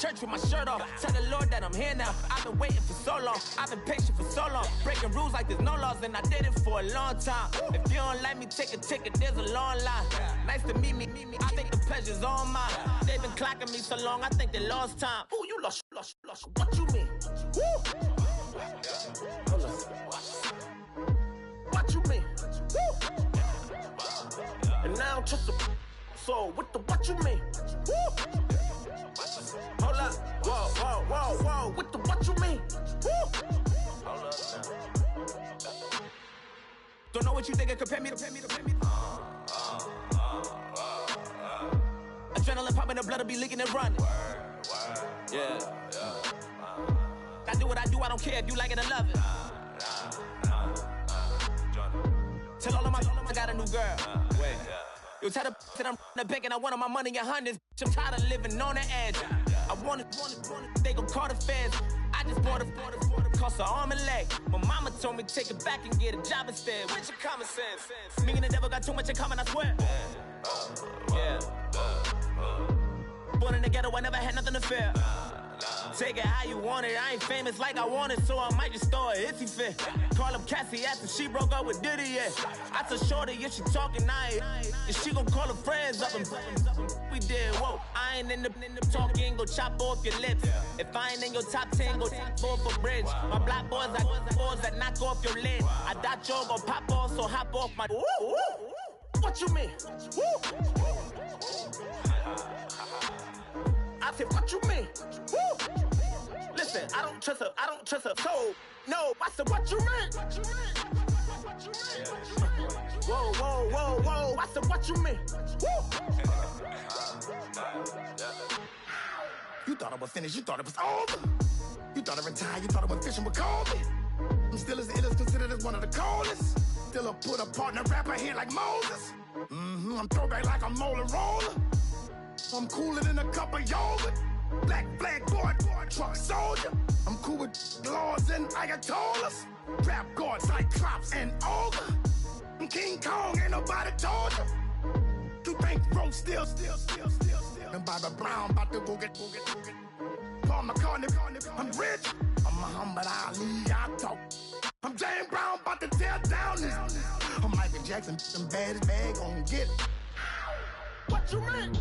church with my shirt off. Tell the Lord that I'm here now. I've been waiting for so long. I've been patient for so long. Breaking rules like there's no laws, and I did it for a long time. If you don't like me, take a ticket, there's a long line. Nice to meet me. I think the pleasure's all mine. They've been clocking me so long, I think they lost time. Ooh, you lost. What you mean? Woo! Hold up. What you mean? Woo! And now I'm just a so what you mean? Woo! Hold up. Whoa. What you mean? Woo! Hold up now. Don't know what you think it compare me to. Adrenaline popping, the blood'll be leaking and running. Yeah. I do what I do, I don't care if you like it or love it. Tell all of my I got a new girl. Wait. You tell the that I'm in the bank and I want all my money in hundreds. I'm tired of living on the edge. I want it, they gon' call the feds. I just bought it, cost an arm and leg. My mama told me take it back and get a job instead. Where's your common sense? Me and the devil got too much in common, I swear. Yeah. Born in the ghetto, I never had nothing to fear. Take it how you want it. I ain't famous like I want it, so I might just throw a iffy fit. Call up Cassie after she broke up with Diddy, yeah. I told Shorty if she talking, if she gon' call her friends up and we did, whoa. I ain't in the talking, go chop off your lips. If I ain't in your top 10, go top 4 for bridge. My black boys like boys that knock off your lid. I thought you gon' pop off, so hop off my. What you mean? I said, what you mean? Woo! Listen, I don't trust her. So, no, I said, what you mean? Whoa. I said, what you mean? Woo! You thought I was finished, you thought it was over. You thought I retired, you thought I was fishing with COVID. I'm still as ill as considered as one of the coldest. Still a put a partner rapper here like Moses. I'm throwback like a molar roller. I'm cooler than a cup of yogurt. Black flag boy, truck soldier. I'm cool with laws and Ayatollahs. Rap god, Cyclops and Ogre. I'm King Kong, ain't nobody told you. You think Rose still. And Bobby Brown about to go get. Paul McCartney, I'm rich. I'm Muhammad Ali, I talk. I'm James Brown, about to tear down this. I'm Michael Jackson, them bad as bag gon' get it. What you mean?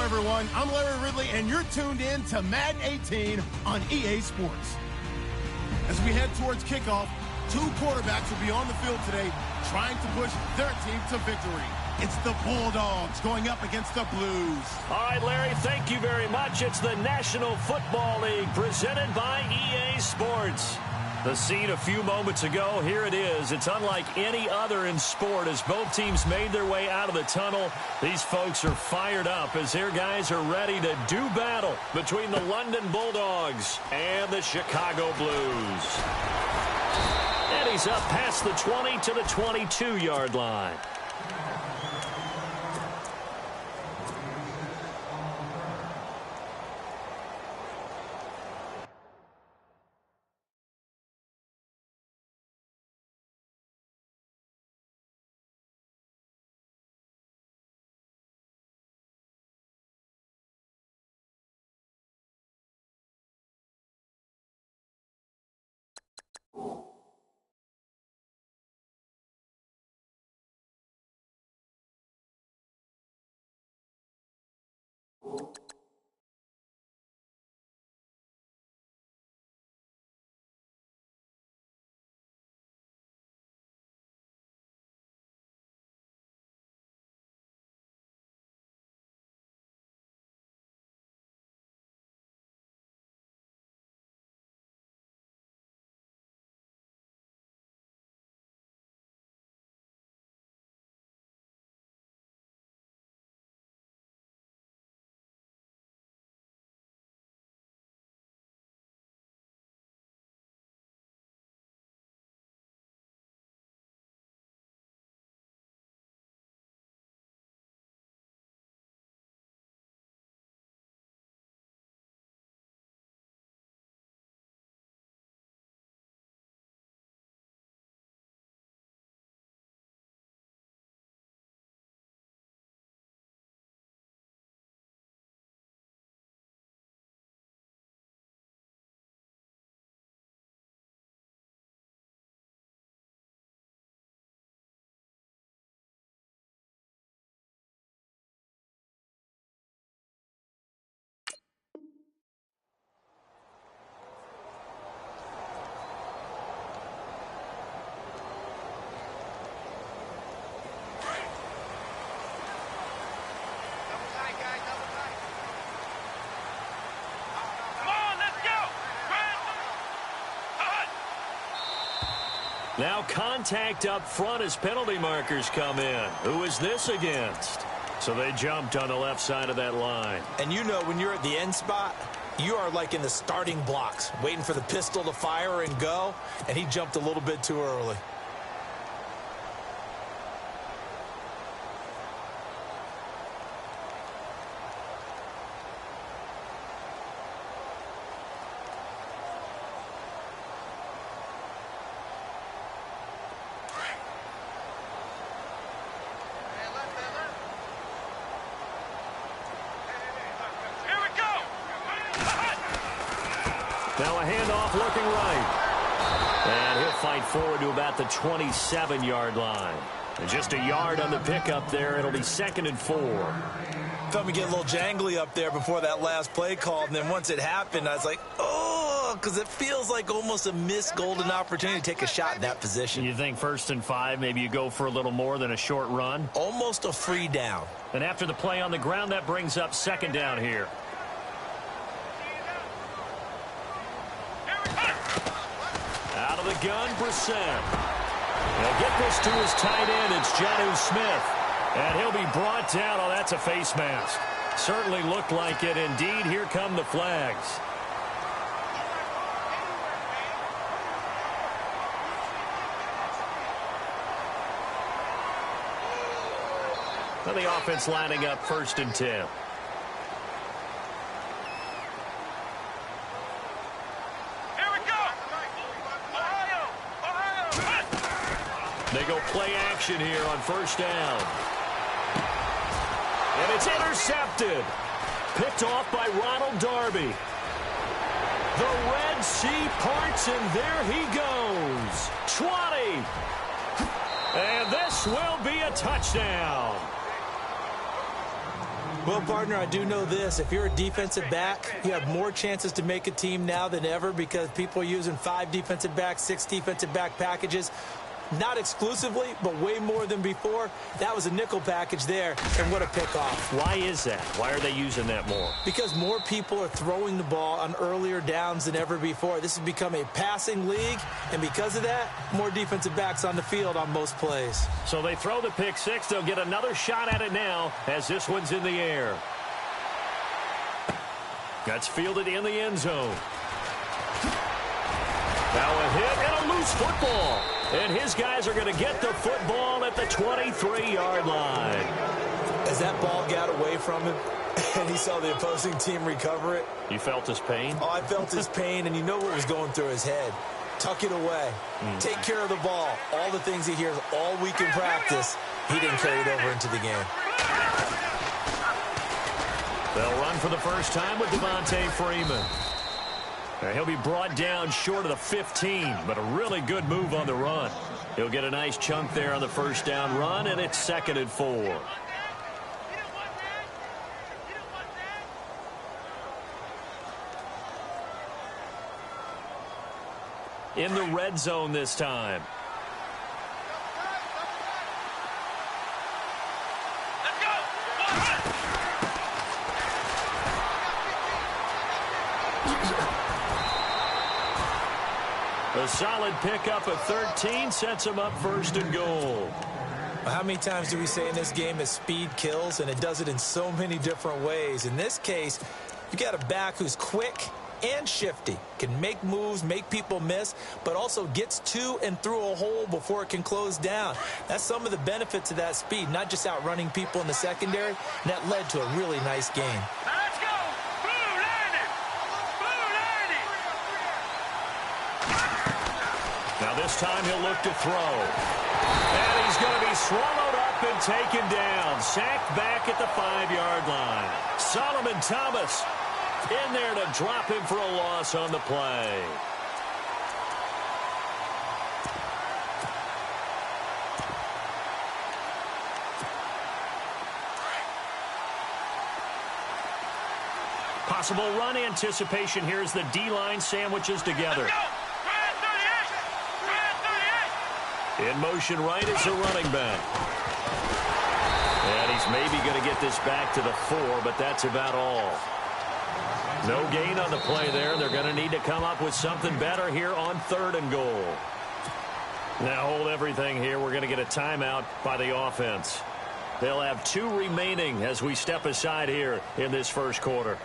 Everyone, I'm Larry Ridley, and you're tuned in to Madden 18 on EA Sports. As we head towards kickoff, two quarterbacks will be on the field today trying to push their team to victory. It's the Bulldogs going up against the Blues. All right, Larry, thank you very much. It's the National Football League presented by EA Sports. The scene a few moments ago, here it is. It's unlike any other in sport as both teams made their way out of the tunnel. These folks are fired up as their guys are ready to do battle between the London Bulldogs and the Chicago Blues. And he's up past the 20 to the 22-yard line. Now contact up front as penalty markers come in. Who is this against? So they jumped on the left side of that line. And you know when you're at the end spot, you are like in the starting blocks, waiting for the pistol to fire and go, and he jumped a little bit too early. Now a handoff looking right. And he'll fight forward to about the 27-yard line. And just a yard on the pickup there. It'll be 2nd and 4. Felt me get a little jangly up there before that last play call. And then once it happened, I was like, oh, because it feels like almost a missed golden opportunity to take a shot in that position. You think 1st and 5, maybe you go for a little more than a short run? Almost a free down. And after the play on the ground, that brings up 2nd down here. Out of the gun, Brissett. He'll get this to his tight end. It's Jonnu Smith. And he'll be brought down. Oh, that's a face mask. Certainly looked like it. Indeed, here come the flags. Now the offense lining up 1st and 10. They go play action here on 1st down. And it's intercepted. Picked off by Ronald Darby. The Red Sea parts, and there he goes. 20. And this will be a touchdown. Well, partner, I do know this. If you're a defensive back, you have more chances to make a team now than ever because people are using 5 defensive backs, 6 defensive back packages. Not exclusively, but way more than before. That was a nickel package there, and what a pickoff. Why is that? Why are they using that more? Because more people are throwing the ball on earlier downs than ever before. This has become a passing league, and because of that, more defensive backs on the field on most plays. So they throw the pick six. They'll get another shot at it now as this one's in the air. That's fielded in the end zone. Now a hit and a loose football. And his guys are going to get the football at the 23-yard line. As that ball got away from him and he saw the opposing team recover it. You felt his pain? Oh, I felt his pain, and you know what was going through his head. Tuck it away. Take care of the ball. All the things he hears all week in practice, he didn't carry it over into the game. They'll run for the first time with Devontae Freeman. He'll be brought down short of the 15, but a really good move on the run. He'll get a nice chunk there on the first down run, and it's 2nd and 4. In the red zone this time. Let's go! A solid pickup of 13 sets him up 1st and goal. How many times do we say in this game that speed kills, and it does it in so many different ways? In this case, you got a back who's quick and shifty, can make moves, make people miss, but also gets to and through a hole before it can close down. That's some of the benefits of that speed, not just outrunning people in the secondary, and that led to a really nice game. Now let's go! Blue landing! Blue landing! Now this time he'll look to throw. And he's going to be swallowed up and taken down. Sacked back at the 5-yard line. Solomon Thomas in there to drop him for a loss on the play. Possible run anticipation here as the D-line sandwiches together. In motion right is the running back. And he's maybe going to get this back to the 4, but that's about all. No gain on the play there. They're going to need to come up with something better here on 3rd and goal. Now hold everything here. We're going to get a timeout by the offense. They'll have 2 remaining as we step aside here in this first quarter.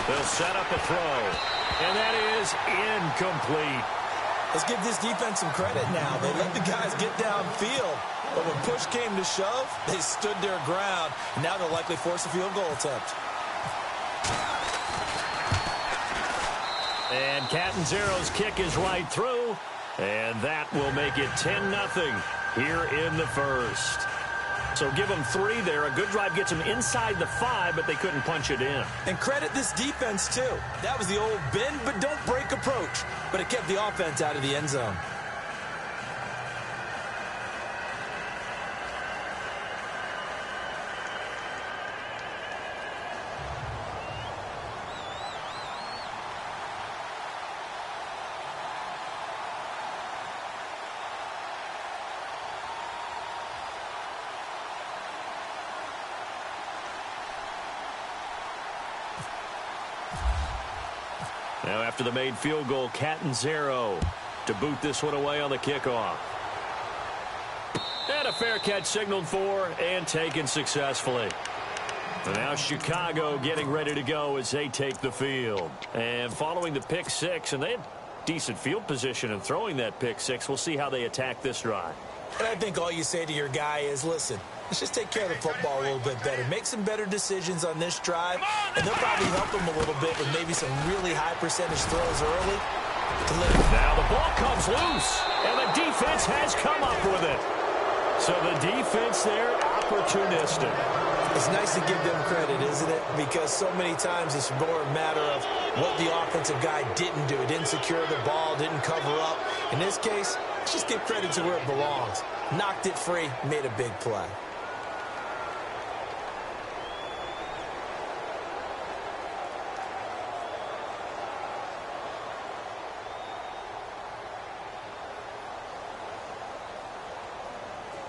They'll set up a throw, and that is incomplete. Let's give this defense some credit now. They let the guys get downfield, but when push came to shove, they stood their ground, and now they'll likely force a field goal attempt. And Catanzaro's kick is right through, and that will make it 10-0 here in the first. So give them 3 there. A good drive gets them inside the 5, but they couldn't punch it in. And credit this defense, too. That was the old bend but don't break approach, but it kept the offense out of the end zone. Now after the made field goal, Catanzaro to boot this one away on the kickoff. And a fair catch signaled for and taken successfully. And now Chicago getting ready to go as they take the field. And following the pick 6, and they had decent field position in throwing that pick 6. We'll see how they attack this drive. And I think all you say to your guy is, listen, let's just take care of the football a little bit better. Make some better decisions on this drive, and they'll probably help him a little bit with maybe some really high percentage throws early. Now the ball comes loose, and the defense has come up with it. So the defense there, opportunistic. It's nice to give them credit, isn't it? Because so many times it's more a matter of what the offensive guy didn't do. Didn't secure the ball, didn't cover up. In this case, let's just give credit to where it belongs. Knocked it free, made a big play.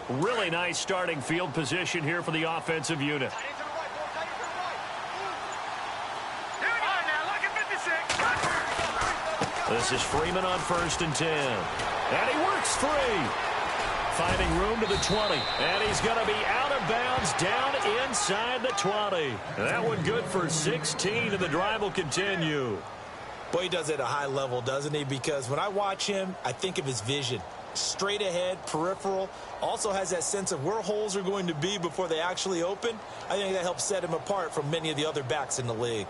Really nice starting field position here for the offensive unit. This is Freeman on 1st and 10. And he works free. finding room to the 20. And he's going to be out of bounds down inside the 20. That one good for 16, and the drive will continue. Boy, he does it at a high level, doesn't he? Because when I watch him, I think of his vision. Straight ahead, peripheral, also has that sense of where holes are going to be before they actually open. I think that helps set him apart from many of the other backs in the league.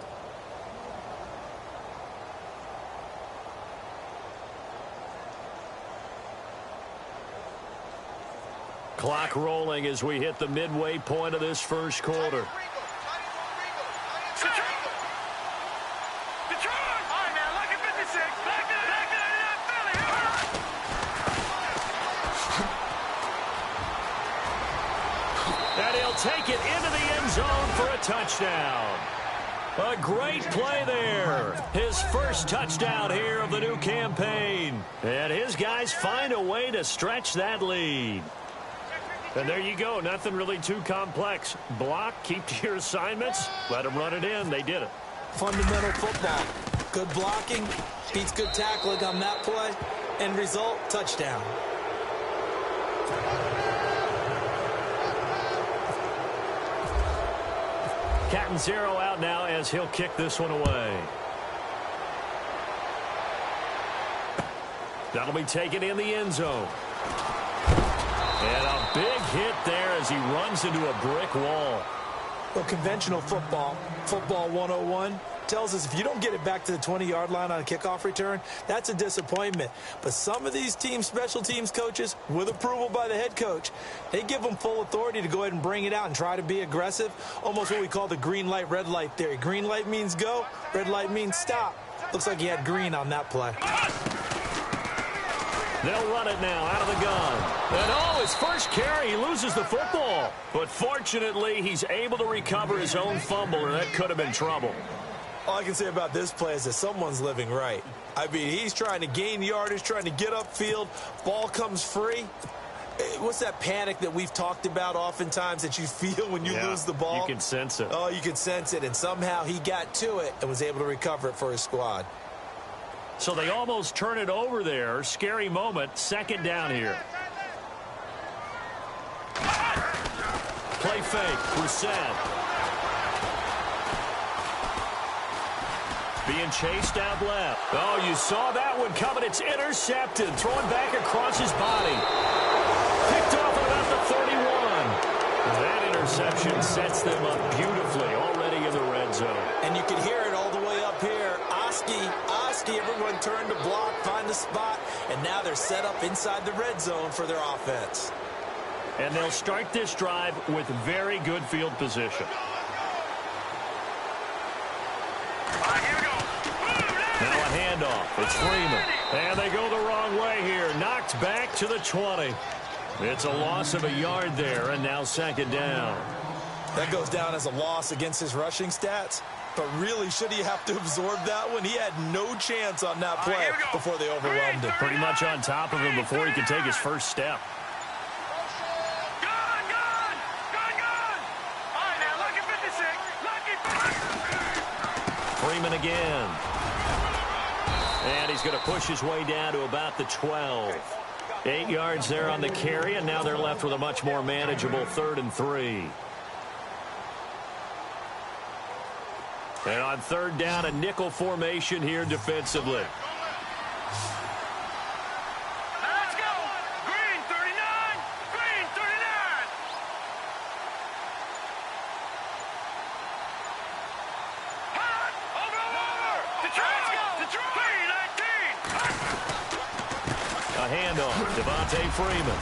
Clock rolling as we hit the midway point of this first quarter. And he'll take it into the end zone for a touchdown. A great play there. His first touchdown here of the new campaign. And his guys find a way to stretch that lead. And there you go. Nothing really too complex. Block, keep to your assignments, let them run it in. They did it. Fundamental football. Good blocking, beats good tackling on that play. End result, touchdown. Catanzaro out now as he'll kick this one away. That'll be taken in the end zone. And a big hit there as he runs into a brick wall. Well, conventional football, football 101, tells us if you don't get it back to the 20-yard line on a kickoff return, that's a disappointment. But some of these team special teams coaches, with approval by the head coach, they give them full authority to go ahead and bring it out and try to be aggressive, almost what we call the green light, red light theory. Green light means go, red light means stop. Looks like he had green on that play. They'll run it now out of the gun. And his first carry, he loses the football. But fortunately, he's able to recover his own fumble, and that could have been trouble. All I can say about this play is that someone's living right. I mean, he's trying to gain yardage, trying to get upfield. Ball comes free. What's that panic that we've talked about oftentimes that you feel when you lose the ball? You can sense it. Oh, you can sense it. And somehow he got to it and was able to recover it for his squad. So they almost turn it over there. Scary moment. Second down here. Play fake. Brissett. Being chased out left. Oh, you saw that one coming. It's intercepted. Thrown back across his body. Picked off at about the 31. That interception sets them up beautifully already in the red zone. And you can hear it all the way up here. Oski, everyone turned to block, find a spot, and now they're set up inside the red zone for their offense. And they'll start this drive with very good field position. Now a handoff. It's Freeman. And they go the wrong way here. Knocked back to the 20. It's a loss of a yard there, and now second down. That goes down as a loss against his rushing stats. But really, should he have to absorb that one? He had no chance on that play before they overwhelmed him. Pretty much on top of him before he could take his first step. Freeman again. And he's going to push his way down to about the 12. 8 yards there on the carry, and now they're left with a much more manageable 3rd and 3. And on third down, a nickel formation here defensively. Let's go. Green 39. Green 39. Hot. Over. Detroit. Green 19. A handoff. Devontae Freeman.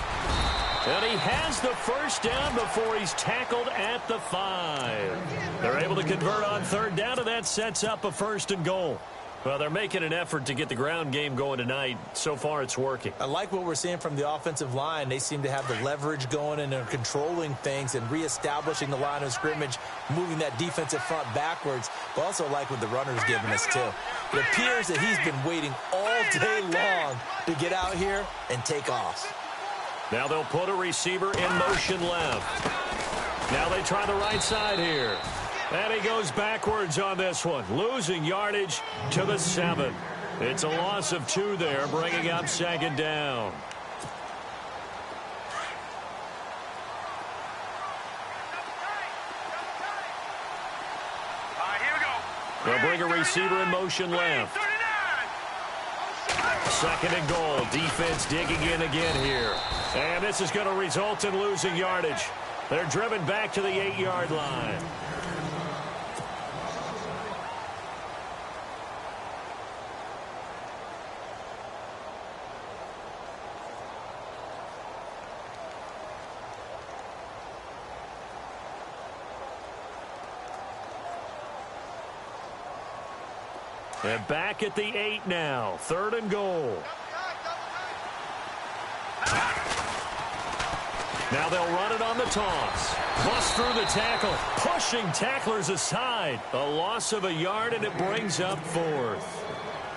And he has the first down before he's tackled at the 5. They're able to convert on third down, and that sets up a 1st and goal. Well, they're making an effort to get the ground game going tonight. So far, it's working. I like what we're seeing from the offensive line. They seem to have the leverage going, and they're controlling things and reestablishing the line of scrimmage, moving that defensive front backwards. But also like what the runner's giving us, too. It appears that he's been waiting all day long to get out here and take off. Now they'll put a receiver in motion left. Now they try the right side here. And he goes backwards on this one, losing yardage to the 7. It's a loss of 2 there, bringing up second down. They'll bring a receiver in motion left. 2nd and goal. Defense digging in again here. And this is going to result in losing yardage. They're driven back to the 8-yard line. And back at the 8 now. 3rd and goal. Now they'll run it on the toss. Bust through the tackle. Pushing tacklers aside. A loss of a yard, and it brings up 4th.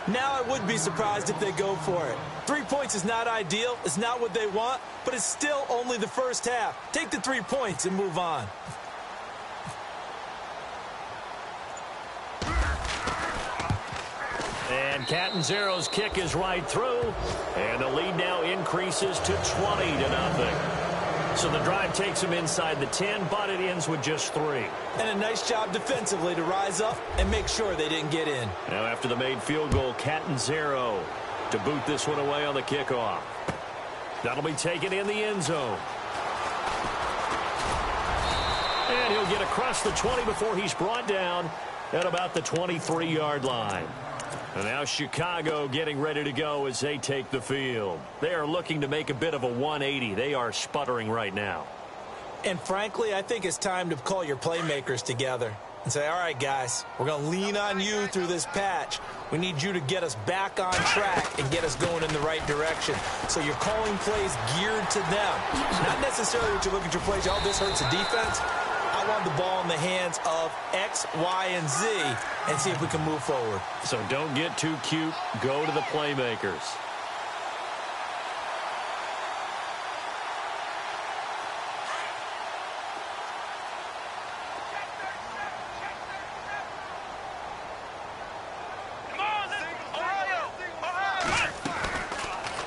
Now I would be surprised if they go for it. 3 points is not ideal. It's not what they want, but it's still only the first half. Take the 3 points and move on. And Catanzaro's kick is right through. And the lead now increases to 20-0. So the drive takes them inside the 10, but it ends with just 3. And a nice job defensively to rise up and make sure they didn't get in. Now after the made field goal, Catanzaro to boot this one away on the kickoff. That'll be taken in the end zone. And he'll get across the 20 before he's brought down at about the 23-yard line. And now Chicago getting ready to go as they take the field. They are looking to make a bit of a 180. They are sputtering right now. And frankly, I think it's time to call your playmakers together and say, all right, guys, we're going to lean on you through this patch. We need you to get us back on track and get us going in the right direction. So you're calling plays geared to them. Not necessarily what you look at your plays, oh, this hurts the defense. I want the ball in the hands of X, Y, and Z and see if we can move forward. So don't get too cute. Go to the playmakers.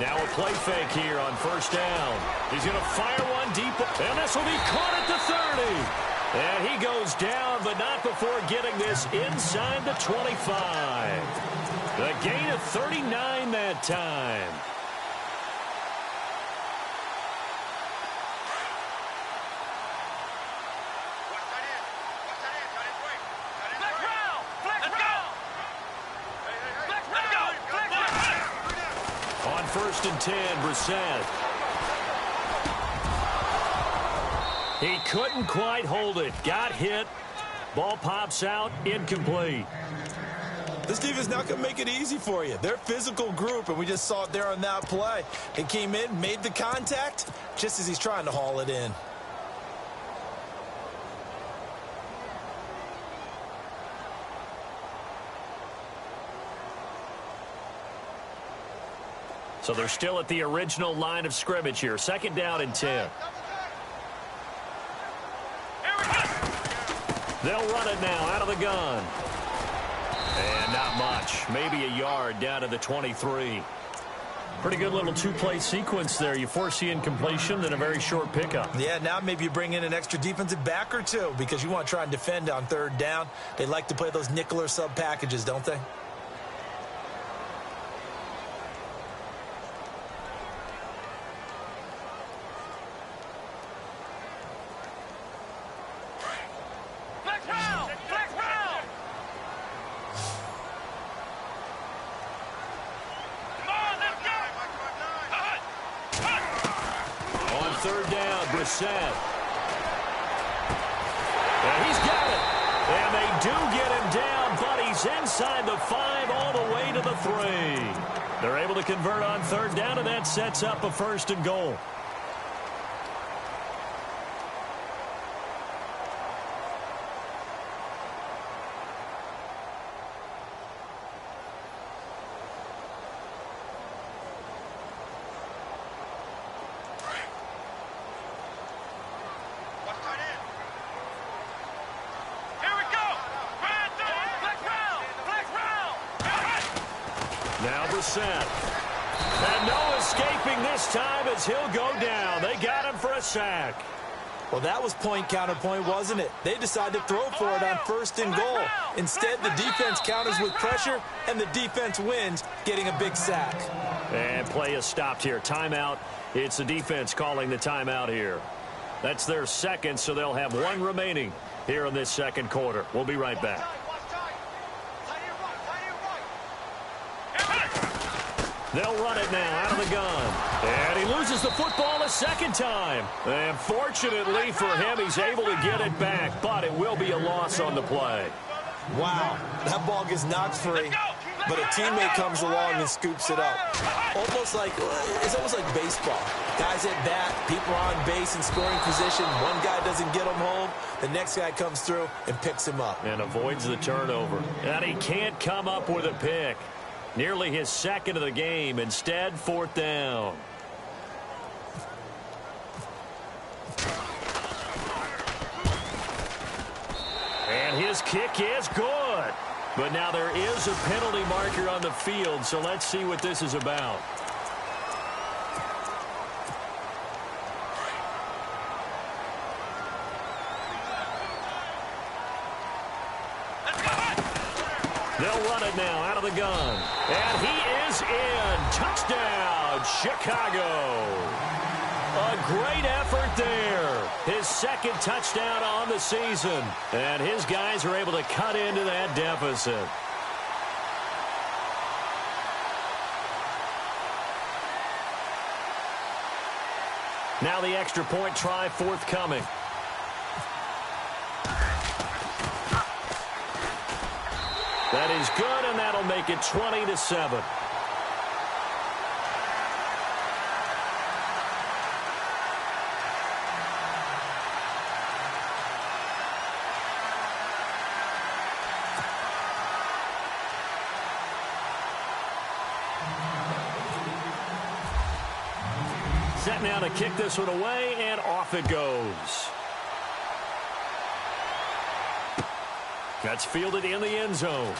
Now a play fake here on 1st down. He's going to fire one deep, and this will be caught at the 30. And he goes down, but not before getting this inside the 25. The gain of 39 that time. On 1st and 10, Brissett. He couldn't quite hold it. Got hit. Ball pops out. Incomplete. This defense is not going to make it easy for you. They're a physical group, and we just saw it there on that play. They came in, made the contact, just as he's trying to haul it in. So they're still at the original line of scrimmage here. 2nd down and 10. They'll run it now out of the gun. And not much. Maybe a yard down to the 23. Pretty good little 2-play sequence there. You force the incompletion, then a very short pickup. Yeah, now maybe you bring in an extra defensive back or two because you want to try and defend on 3rd down. They like to play those nickel or sub packages, don't they? Brissett. And he's got it. And they do get him down, but he's inside the 5 all the way to the 3. They're able to convert on 3rd down, and that sets up a 1st and goal. Now Brissett. And no escaping this time as he'll go down. They got him for a sack. Well, that was point counterpoint, wasn't it? They decided to throw for it on 1st and goal. Instead, the defense counters with pressure, and the defense wins, getting a big sack. And play is stopped here. Timeout. It's the defense calling the timeout here. That's their second, so they'll have one remaining here in this second quarter. We'll be right back. They'll run it now out of the gun. And he loses the football a second time. And fortunately for him, he's able to get it back, but it will be a loss on the play. Wow, that ball gets knocked free, but a teammate comes along and scoops it up. It's almost like baseball. Guys at bat, people are on base in scoring position. One guy doesn't get him home. The next guy comes through and picks him up. And avoids the turnover. And he can't come up with a pick. Nearly his second of the game. Instead, 4th down. And his kick is good. But now there is a penalty marker on the field, so let's see what this is about. They'll run it now out of the gun. And he is in. Touchdown, Chicago. A great effort there. His second touchdown on the season. And his guys are able to cut into that deficit. Now the extra point try forthcoming. That is good, and that'll make it 20-7. Set now to kick this one away, and off it goes. That's fielded in the end zone.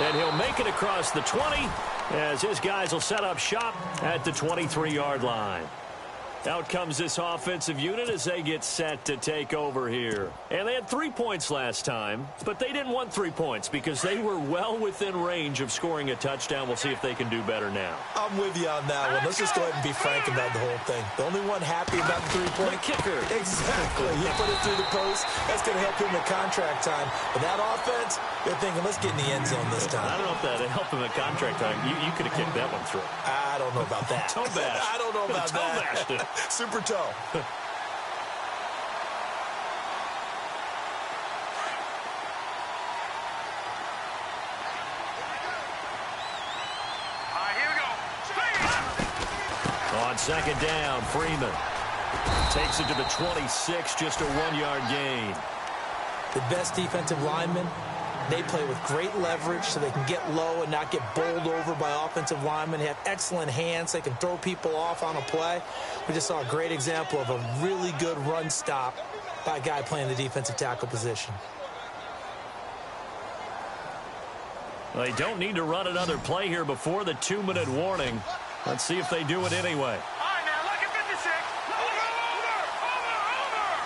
And he'll make it across the 20 as his guys will set up shop at the 23-yard line. Out comes this offensive unit as they get set to take over here. And they had 3 points last time, but they didn't want 3 points because they were well within range of scoring a touchdown. We'll see if they can do better now. I'm with you on that one. Let's just go ahead and be frank about the whole thing. The only one happy about the 3-point kicker. Exactly. You put it through the post. That's going to help him in contract time. But that offense, they're thinking, let's get in the end zone this time. I don't know if that helped him in contract time. You could have kicked that one through. I don't know about that. Toe bash. I don't know about toe that. Bashed it. Super toe. On second down, Freeman takes it to the 26, just a 1-yard gain. The best defensive linemen, they play with great leverage so they can get low and not get bowled over by offensive linemen. They have excellent hands. They can throw people off on a play. We just saw a great example of a really good run stop by a guy playing the defensive tackle position. They don't need to run another play here before the 2-minute warning. Let's see if they do it anyway. All right, now, look at 56. Over.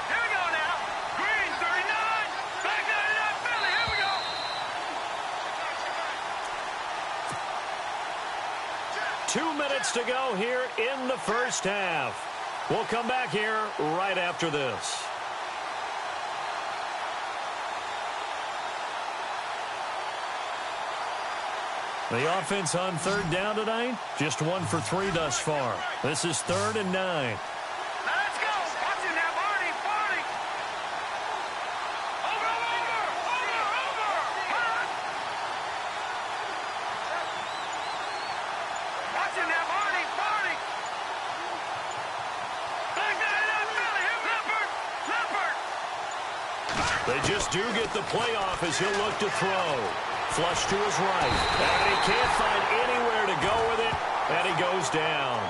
Here we go now. Green, 39. Back 99, Philly. Here we go. 2 minutes to go here in the first half. We'll come back here right after this. The offense on third down tonight, just 1 for 3 thus far. This is 3rd and 9. Now let's go. Watch it now, Barney. Over. Watch it now, Barney. Back 99, Philly. Here, Leopard. They just do get the playoff as he'll look to throw. Flush to his right. And he can't find anywhere to go with it. And he goes down.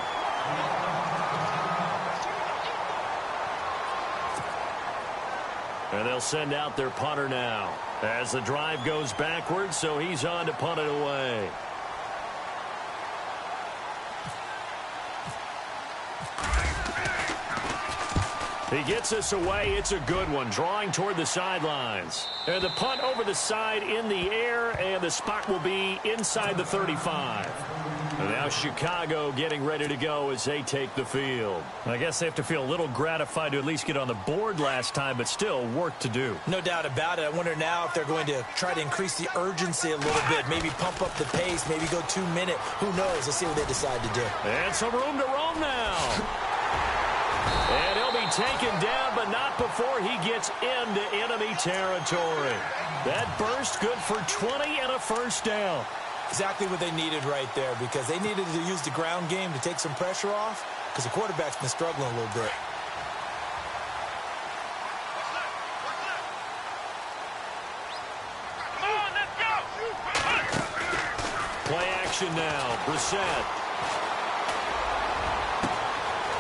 And they'll send out their punter now as the drive goes backwards, so he's on to punt it away. He gets us away. It's a good one, drawing toward the sidelines. And the punt over the side in the air, and the spot will be inside the 35. And now Chicago getting ready to go as they take the field. I guess they have to feel a little gratified to at least get on the board last time, but still work to do. No doubt about it. I wonder now if they're going to try to increase the urgency a little bit, maybe pump up the pace, maybe go 2 minute. Who knows? Let's see what they decide to do. And some room to roam now. And he'll be taken down, but not before he gets into enemy territory. That burst good for 20 and a first down. Exactly what they needed right there, because they needed to use the ground game to take some pressure off, because the quarterback's been struggling a little bit. Come on, let's go. Play action now. Brissett.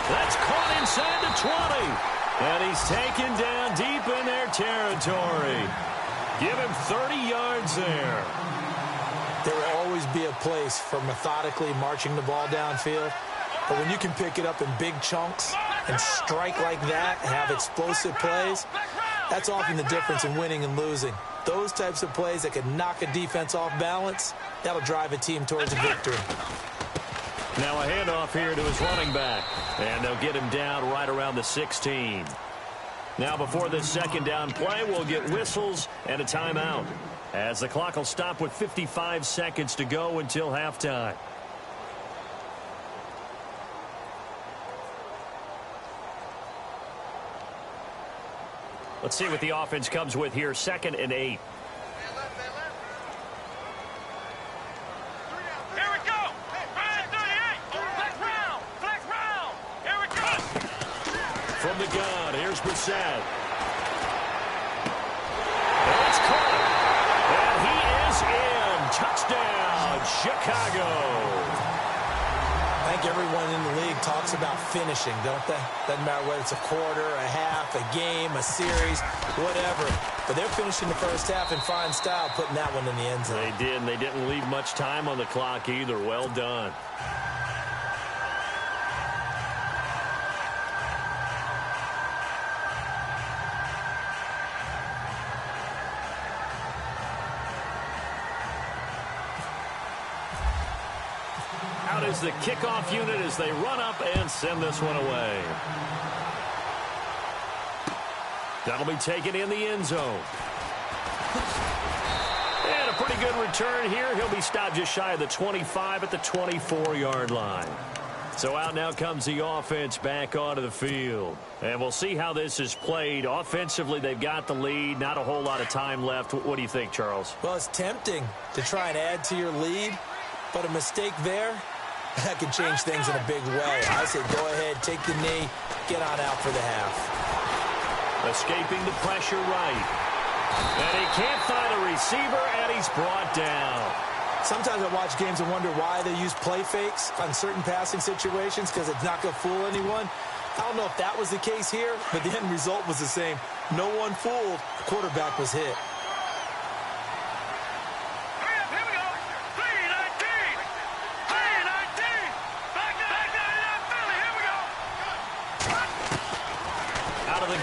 That's caught inside the 20. And he's taken down deep in their territory. Give him 30 yards there. There will always be a place for methodically marching the ball downfield. But when you can pick it up in big chunks and strike like that, have explosive plays, that's often the difference in winning and losing. Those types of plays that can knock a defense off balance, that'll drive a team towards a victory. Now a handoff here to his running back. And they'll get him down right around the 16. Now before this second down play, we'll get whistles and a timeout, as the clock will stop with 55 seconds to go until halftime. Let's see what the offense comes with here. 2nd and 8. Here we go. 38. Flex round. Here we go. From the gun, here's Brissett. And it's caught. And he is in. Touchdown, Chicago. I think everyone in the league talks about finishing, don't they? Doesn't matter whether it's a quarter, a half, a game, a series, whatever. But they're finishing the first half in fine style, putting that one in the end zone. They did, and they didn't leave much time on the clock either. Well done. Out is the kickoff unit as they run up and send this one away. That'll be taken in the end zone. And a pretty good return here. He'll be stopped just shy of the 25 at the 24-yard line. So out now comes the offense back onto the field. And we'll see how this is played. Offensively, they've got the lead. Not a whole lot of time left. What do you think, Charles? Well, it's tempting to try and add to your lead, but a mistake there, that can change things in a big way. I say go ahead, take the knee, get on out for the half. Escaping the pressure right. And he can't find a receiver, and he's brought down. Sometimes I watch games and wonder why they use play fakes on certain passing situations, because it's not going to fool anyone. I don't know if that was the case here, but the end result was the same. No one fooled. The quarterback was hit.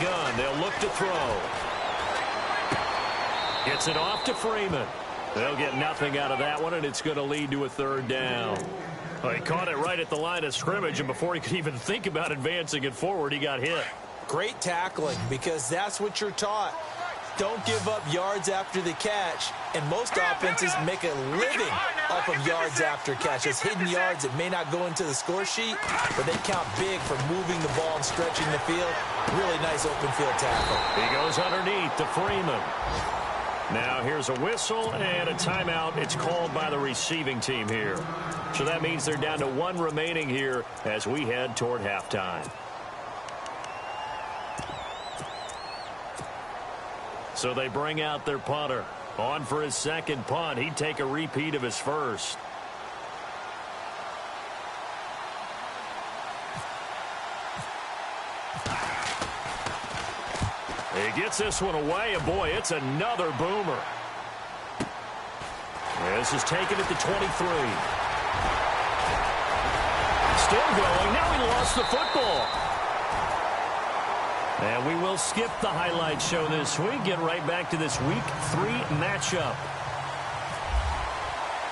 Gun. They'll look to throw. Gets it off to Freeman. They'll get nothing out of that one, and it's going to lead to a third down. Well, he caught it right at the line of scrimmage, and before he could even think about advancing it forward, he got hit. Great tackling, because that's what you're taught. Don't give up yards after the catch, and most offenses make a living off of yards after catch. It's hidden yards that may not go into the score sheet, but they count big for moving the ball and stretching the field. Really nice open field tackle. He goes underneath to Freeman. Now here's a whistle and a timeout. It's called by the receiving team here. So that means they're down to one remaining here as we head toward halftime. So they bring out their punter. On for his second punt. He'd take a repeat of his first. He gets this one away, and boy, it's another boomer. This is taken at the 23. Still going. Now he lost the football. And we will skip the highlight show this week. Get right back to this Week 3 matchup.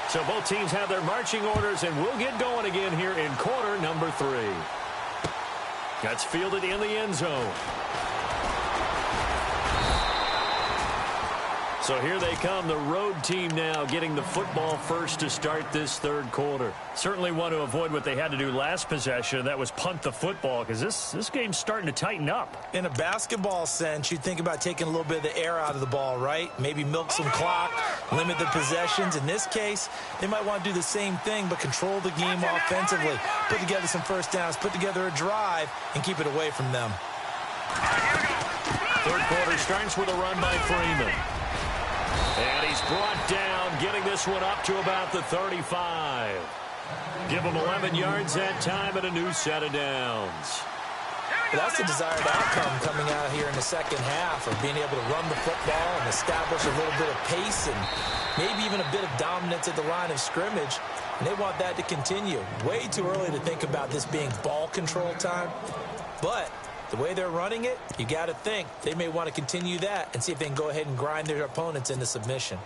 So both teams have their marching orders, and we'll get going again here in quarter number 3. That's fielded in the end zone. So here they come, the road team now getting the football first to start this third quarter. Certainly want to avoid what they had to do last possession. That was punt the football, because this game's starting to tighten up. In a basketball sense, you'd think about taking a little bit of the air out of the ball, right? Maybe milk some clock, limit the possessions. In this case, they might want to do the same thing, but control the game offensively. Put together some first downs, put together a drive, and keep it away from them. Third quarter starts with a run by Freeman. And he's brought down, getting this one up to about the 35. Give him 11 yards that time and a new set of downs. Well, that's the desired outcome coming out here in the second half of being able to run the football and establish a little bit of pace and maybe even a bit of dominance at the line of scrimmage. And they want that to continue. Way too early to think about this being ball control time. But the way they're running it, you got to think they may want to continue that and see if they can go ahead and grind their opponents into submission.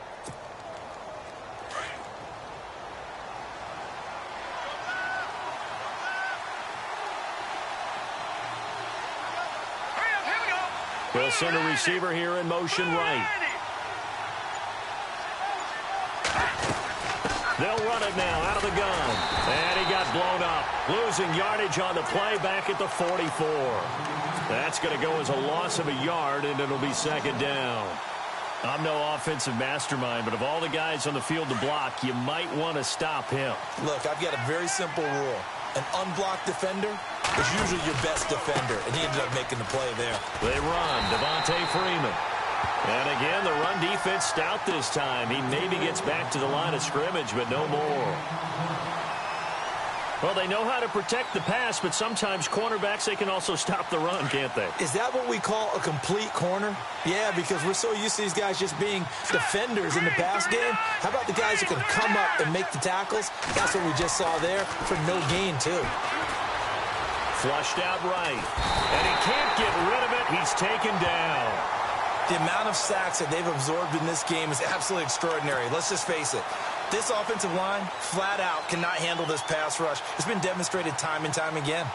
They'll send a receiver here in motion right. They'll run it now out of the gun. And he got blown up. Losing yardage on the play back at the 44. That's going to go as a loss of a yard, and it'll be second down. I'm no offensive mastermind, but of all the guys on the field to block, you might want to stop him. Look, I've got a very simple rule. An unblocked defender is usually your best defender, and he ended up making the play there. They run. Devontae Freeman. And again, the run defense stout this time. He maybe gets back to the line of scrimmage, but no more. Well, they know how to protect the pass, but sometimes cornerbacks, they can also stop the run, can't they? Is that what we call a complete corner? Yeah, because we're so used to these guys just being defenders in the pass game. How about the guys who can come up and make the tackles? That's what we just saw there for no gain, too. Flushed out right. And he can't get rid of it. He's taken down. The amount of sacks that they've absorbed in this game is absolutely extraordinary. Let's just face it. This offensive line, flat out, cannot handle this pass rush. It's been demonstrated time and time again.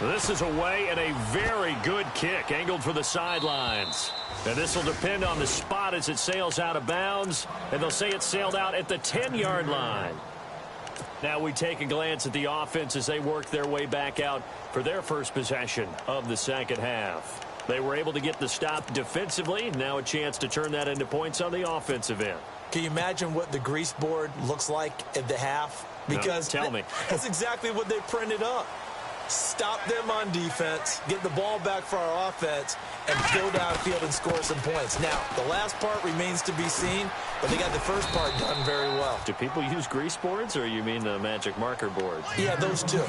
This is away and a very good kick, angled for the sidelines. And this will depend on the spot as it sails out of bounds. And they'll say it sailed out at the 10-yard line. Now we take a glance at the offense as they work their way back out for their first possession of the second half. They were able to get the stop defensively. Now a chance to turn that into points on the offensive end. Can you imagine what the grease board looks like at the half? Because no, tell me. That's exactly what they printed up. Stop them on defense, get the ball back for our offense, and go downfield and score some points. Now, the last part remains to be seen, but they got the first part done very well. Do people use grease boards, or you mean the magic marker boards? Yeah, those two.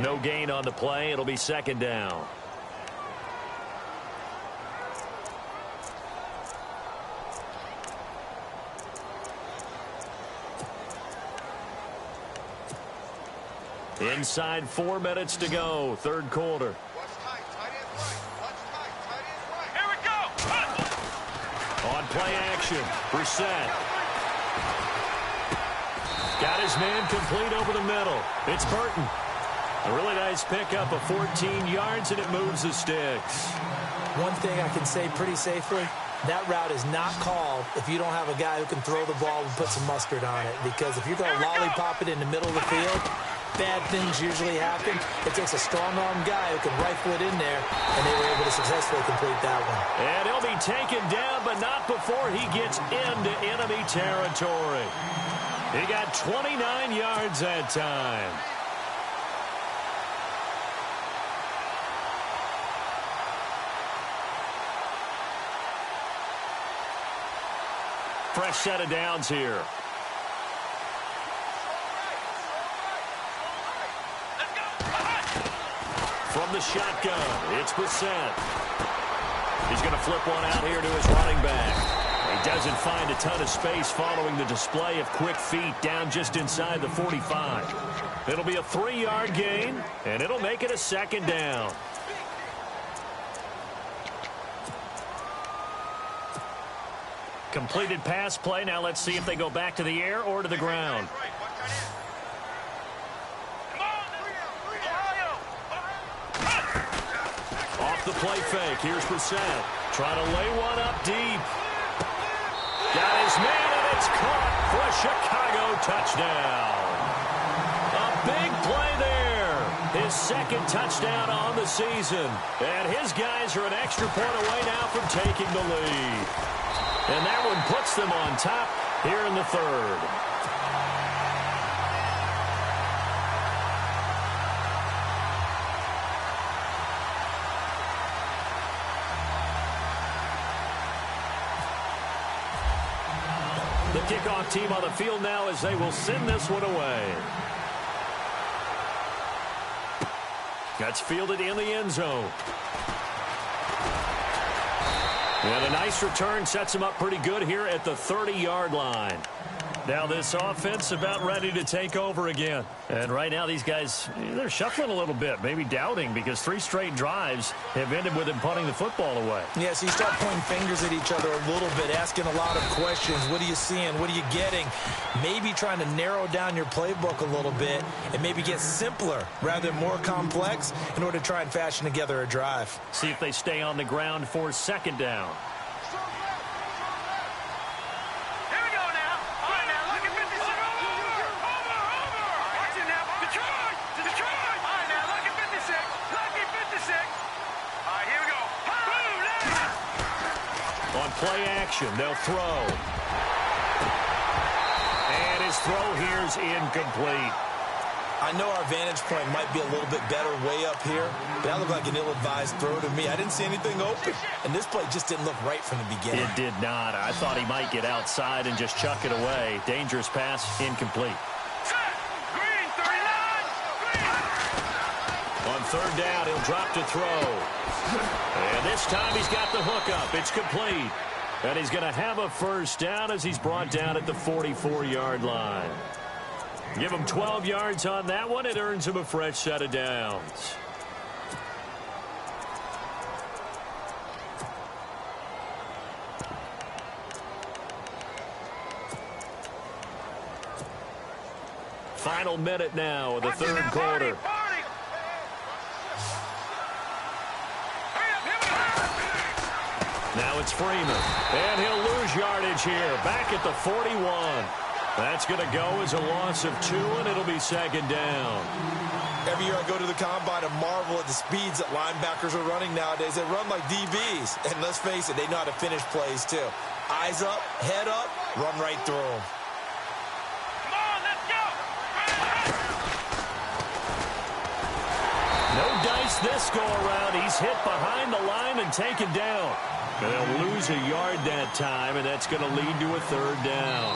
No gain on the play. It'll be second down. Inside 4 minutes to go, third quarter. Here we go. On play action, Brissett. Got his man complete over the middle. It's Burton. A really nice pickup of 14 yards, and it moves the sticks. One thing I can say pretty safely, that route is not called if you don't have a guy who can throw the ball and put some mustard on it. Because if you're going to lollipop it in the middle of the field, bad things usually happen. It takes a strong-arm guy who can rifle it in there, and they were able to successfully complete that one. And he'll be taken down, but not before he gets into enemy territory. He got 29 yards that time. Fresh set of downs here. From the shotgun, it's Brissett. He's going to flip one out here to his running back. He doesn't find a ton of space following the display of quick feet down just inside the 45. It'll be a 3-yard gain, and it'll make it a 2nd down. Completed pass play. Now let's see if they go back to the air or to the ground. Off the play fake. Here's Brissett. Trying to lay one up deep. Got his man, and it's caught for a Chicago touchdown. A big play there. His 2nd touchdown on the season. And his guys are an extra point away now from taking the lead. And that one puts them on top here in the 3rd. The kickoff team on the field now as they will send this one away. That's fielded in the end zone. And a nice return sets him up pretty good here at the 30-yard line. Now this offense about ready to take over again. And right now these guys, they're shuffling a little bit, maybe doubting, because 3 straight drives have ended with them punting the football away. Yeah, so you start pointing fingers at each other a little bit, asking a lot of questions. What are you seeing? What are you getting? Maybe trying to narrow down your playbook a little bit and maybe get simpler rather than more complex in order to try and fashion together a drive. See if they stay on the ground for 2nd down. Play action. They'll throw. And his throw here's incomplete. I know our vantage point might be a little bit better way up here, but that looked like an ill-advised throw to me. I didn't see anything open, and this play just didn't look right from the beginning. It did not. I thought he might get outside and just chuck it away. Dangerous pass, incomplete. Green, 39! Green! On 3rd down, he'll drop to throw. And this time he's got the hook up. It's complete. And he's going to have a 1st down as he's brought down at the 44-yard line. Give him 12 yards on that one. It earns him a fresh set of downs. Final minute now of the 3rd quarter. Now it's Freeman, and he'll lose yardage here, back at the 41. That's going to go as a loss of 2, and it'll be 2nd down. Every year I go to the combine and marvel at the speeds that linebackers are running nowadays. They run like DBs, and let's face it, they know how to finish plays too. Eyes up, head up, run right through them. Come on, let's go! No dice this go around. He's hit behind the line and taken down. They'll lose a yard that time, and that's going to lead to a 3rd down.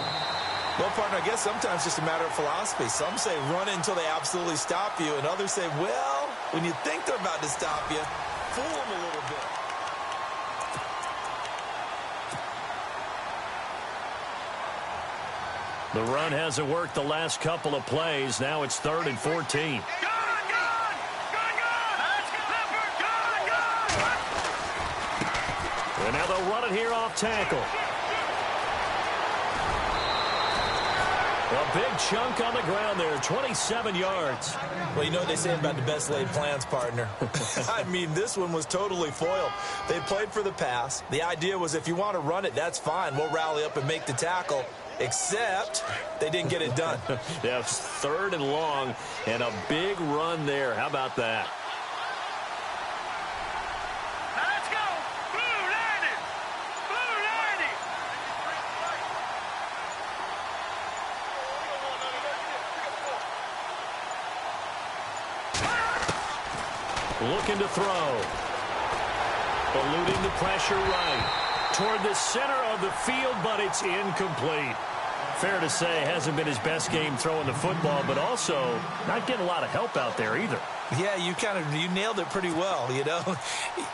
Well, partner, I guess sometimes it's just a matter of philosophy. Some say run until they absolutely stop you, and others say, well, when you think they're about to stop you, fool them a little bit. The run hasn't worked the last couple of plays. Now it's 3rd and 14. And now they'll run it here off tackle. A big chunk on the ground there, 27 yards. Well, you know what they say about the best laid plans, partner. I mean, this one was totally foiled. They played for the pass. The idea was if you want to run it, that's fine. We'll rally up and make the tackle. Except they didn't get it done. Yeah, 3rd and long and a big run there. How about that? Let's go! Blue 90! Blue 90! Looking to throw. Eluding the pressure right. Toward the center of the field, but it's incomplete. Fair to say, hasn't been his best game throwing the football, but also not getting a lot of help out there either. Yeah, you nailed it pretty well, you know.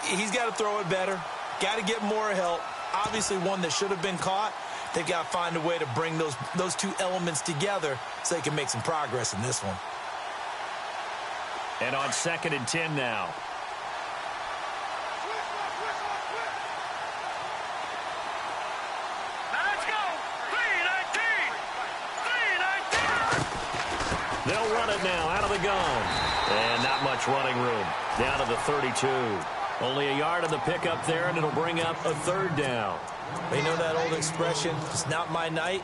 He's got to throw it better, got to get more help, obviously one that should have been caught. They've got to find a way to bring those two elements together so they can make some progress in this one. And on 2nd and 10 now. Let's go. 3-19. They'll run it now out of the gun. And not much running room. Down to the 32. Only a yard on the pickup there, and it'll bring up a 3rd down. You know that old expression, it's not my night?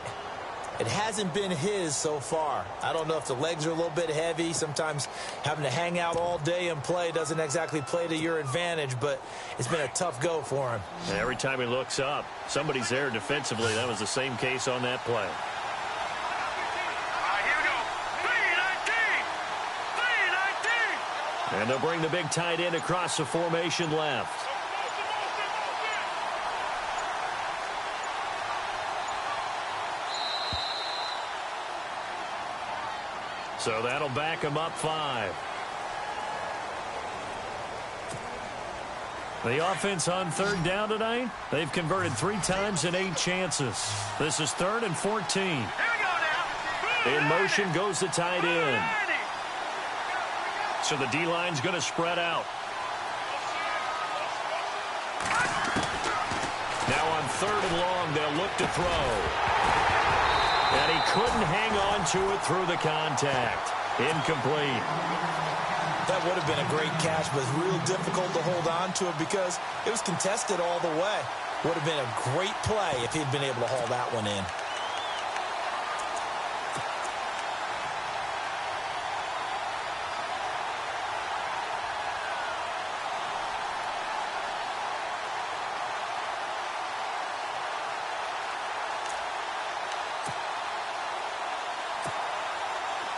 It hasn't been his so far. I don't know if the legs are a little bit heavy. Sometimes having to hang out all day and play doesn't exactly play to your advantage, but it's been a tough go for him. Every time he looks up, somebody's there defensively. That was the same case on that play. Here we go. 3-19. And they'll bring the big tight end across the formation left. So that'll back him up 5. The offense on 3rd down tonight, they've converted 3 times in 8 chances. This is 3rd and 14. Here we go now. In motion goes the tight end. So the D-line's going to spread out. Now on 3rd and long, they'll look to throw. And he couldn't hang on to it through the contact. Incomplete. That would have been a great catch, but it's real difficult to hold on to it because it was contested all the way. Would have been a great play if he'd been able to haul that one in.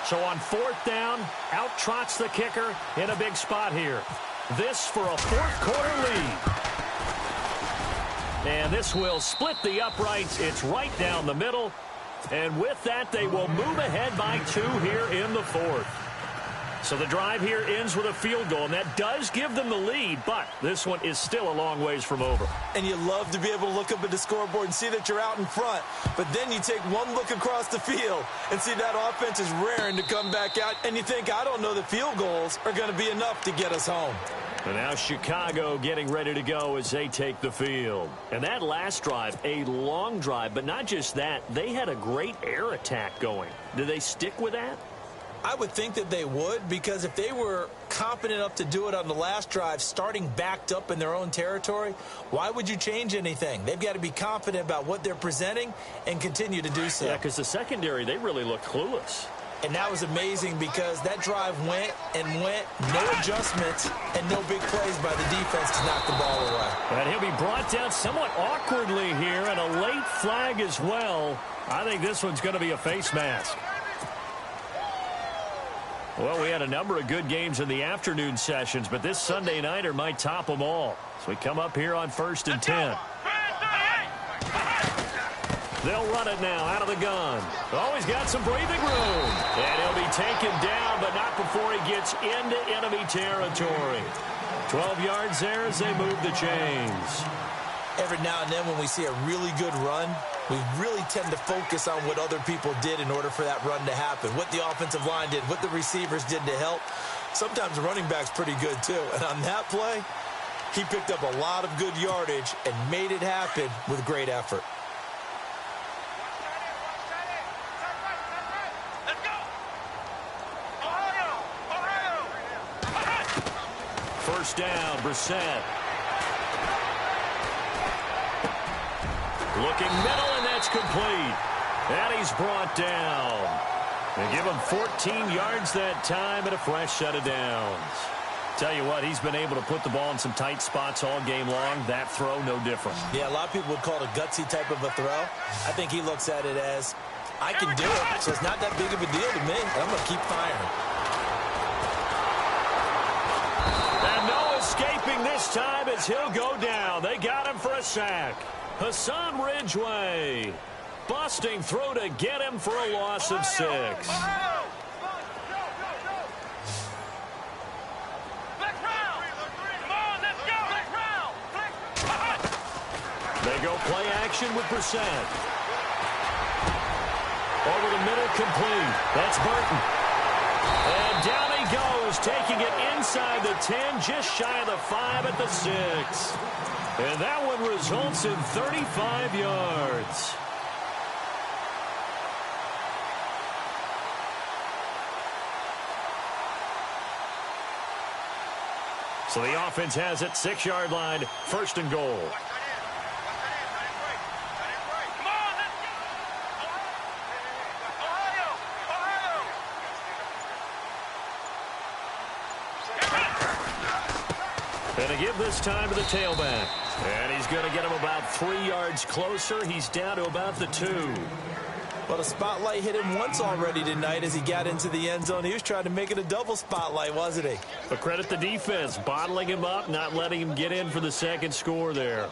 So on 4th down, out trots the kicker in a big spot here. This for a 4th quarter lead. And this will split the uprights. It's right down the middle. And with that, they will move ahead by 2 here in the 4th. So the drive here ends with a field goal, and that does give them the lead, but this one is still a long ways from over. And you love to be able to look up at the scoreboard and see that you're out in front, but then you take one look across the field and see that offense is raring to come back out, and you think, I don't know the field goals are going to be enough to get us home. And now Chicago getting ready to go as they take the field. And that last drive, a long drive, but not just that, they had a great air attack going. Do they stick with that? I would think that they would, because if they were competent enough to do it on the last drive, starting backed up in their own territory, why would you change anything? They've got to be confident about what they're presenting and continue to do so. Yeah, because the secondary, they really looked clueless. And that was amazing because that drive went and went, no adjustments, and no big plays by the defense to knock the ball away. And he'll be brought down somewhat awkwardly here, and a late flag as well. I think this one's going to be a face mask. Well, we had a number of good games in the afternoon sessions, but this Sunday nighter might top them all. So we come up here on 1st and 10. They'll run it now out of the gun. Always got some breathing room. And he'll be taken down, but not before he gets into enemy territory. 12 yards there as they move the chains. Every now and then when we see a really good run, we really tend to focus on what other people did in order for that run to happen, what the offensive line did, what the receivers did to help. Sometimes the running back's pretty good too. And on that play, he picked up a lot of good yardage and made it happen with great effort. First down, Brissett. Looking middle, and that's complete. And he's brought down. They give him 14 yards that time and a fresh set of downs. Tell you what, he's been able to put the ball in some tight spots all game long. That throw, no different. Yeah, a lot of people would call it a gutsy type of a throw. I think he looks at it as, I can do it, so it's not that big of a deal to me, and I'm going to keep firing. And no escaping this time as he'll go down. They got him for a sack. Hassan Ridgeway busting through to get him for a loss of 6. They go play action with Brissett. Over the middle, complete. That's Burton. And down he goes, taking it inside the 10, just shy of the 5 at the 6. And that one results in 35 yards. So the offense has it, 6-yard line, 1st and goal. Going to give this time to the tailback. And he's going to get him about 3 yards closer. He's down to about the 2. Well, the spotlight hit him once already tonight as he got into the end zone. He was trying to make it a double spotlight, wasn't he? But credit the defense, bottling him up, not letting him get in for the second score there.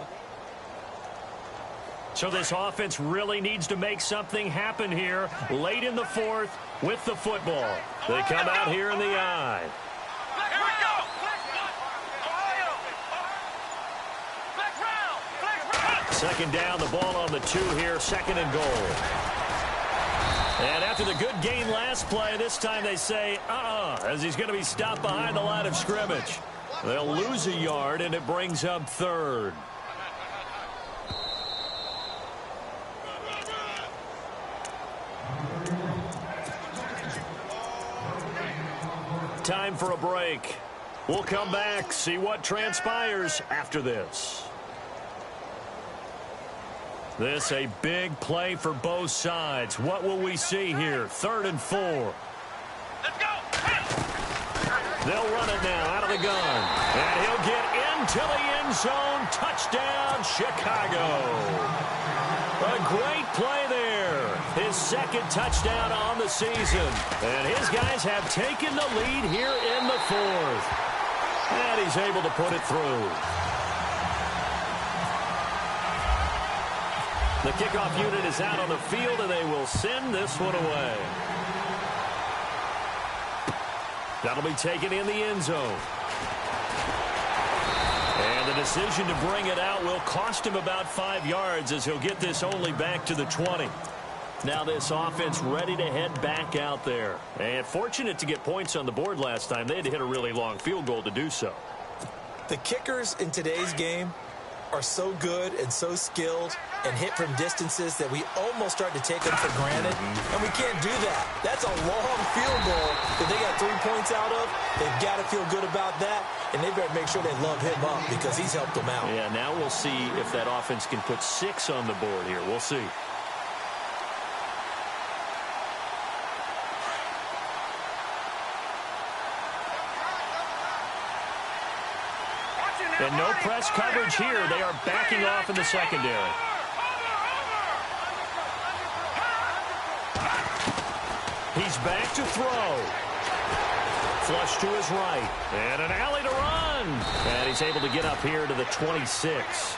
So this offense really needs to make something happen here late in the 4th with the football. They come out here in the I. Second down, the ball on the 2 here, 2nd and goal. And after the good gain last play, this time they say, as he's going to be stopped behind the line of scrimmage. They'll lose a yard, and it brings up 3rd. Time for a break. We'll come back, see what transpires after this. This a big play for both sides. What will we see here? 3rd and 4. Let's go. They'll run it now out of the gun. And he'll get into the end zone. Touchdown, Chicago. A great play there. His 2nd touchdown on the season. And his guys have taken the lead here in the 4th. And he's able to put it through. The kickoff unit is out on the field, and they will send this one away. That'll be taken in the end zone. And the decision to bring it out will cost him about 5 yards as he'll get this only back to the 20. Now this offense ready to head back out there. And fortunate to get points on the board last time. They had to hit a really long field goal to do so. The kickers in today's game are so good and so skilled and hit from distances that we almost start to take them for granted. And we can't do that. That's a long field goal that they got 3 points out of. They've got to feel good about that, and they better make sure they love him up because he's helped them out. Yeah, now we'll see if that offense can put 6 on the board here. We'll see. And no press coverage here. They are backing off in the secondary. He's back to throw. Flush to his right. And an alley to run. And he's able to get up here to the 26.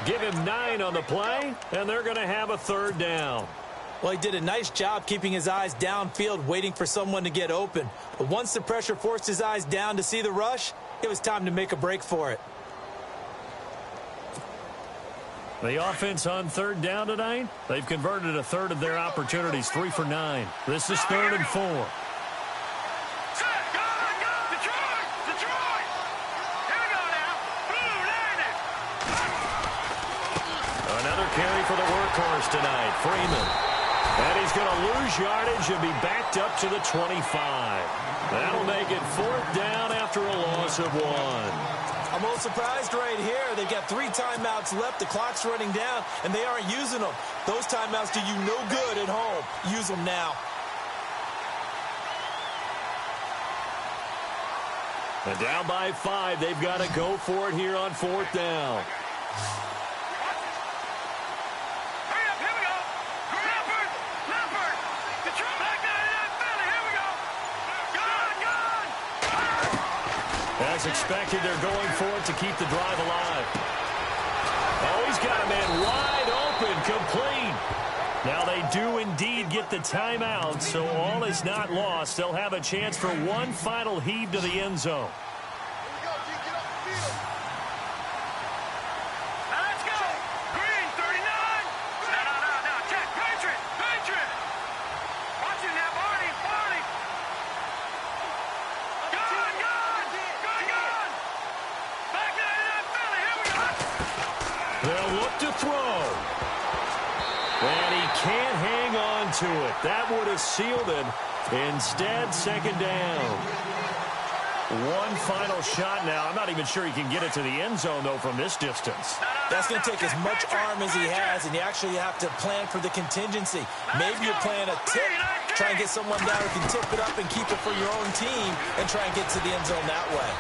Give him 9 on the play, and they're going to have a 3rd down. Well, he did a nice job keeping his eyes downfield, waiting for someone to get open. But once the pressure forced his eyes down to see the rush, it was time to make a break for it. The offense on 3rd down tonight, they've converted a 1/3 of their opportunities, 3 for 9. This is 3rd and 4. Another carry for the workhorse tonight, Freeman. And he's going to lose yardage and be backed up to the 25. That'll make it 4th down after a loss of 1. I'm a little surprised right here. They've got 3 timeouts left. The clock's running down, and they aren't using them. Those timeouts do you no good at home. Use them now. And down by 5, they've got to go for it here on 4th down. As expected, they're going for it to keep the drive alive. Oh, he's got a man wide open, complete. Now they do indeed get the timeout, so all is not lost. They'll have a chance for one final heave to the end zone. Let's go. Green, to throw. And he can't hang on to it. That would have sealed it. Instead, second down. One final shot now. I'm not even sure he can get it to the end zone, though, from this distance. That's going to take as much arm as he has, and you actually have to plan for the contingency. Maybe you're playing a tip, try and get someone down who can tip it up and keep it for your own team and try and get to the end zone that way.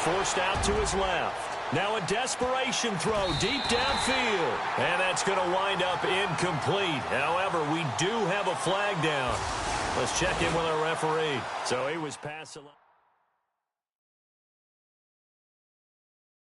Forced out to his left. Now a desperation throw deep downfield. And that's going to wind up incomplete. However, we do have a flag down. Let's check in with our referee. So he was past the line.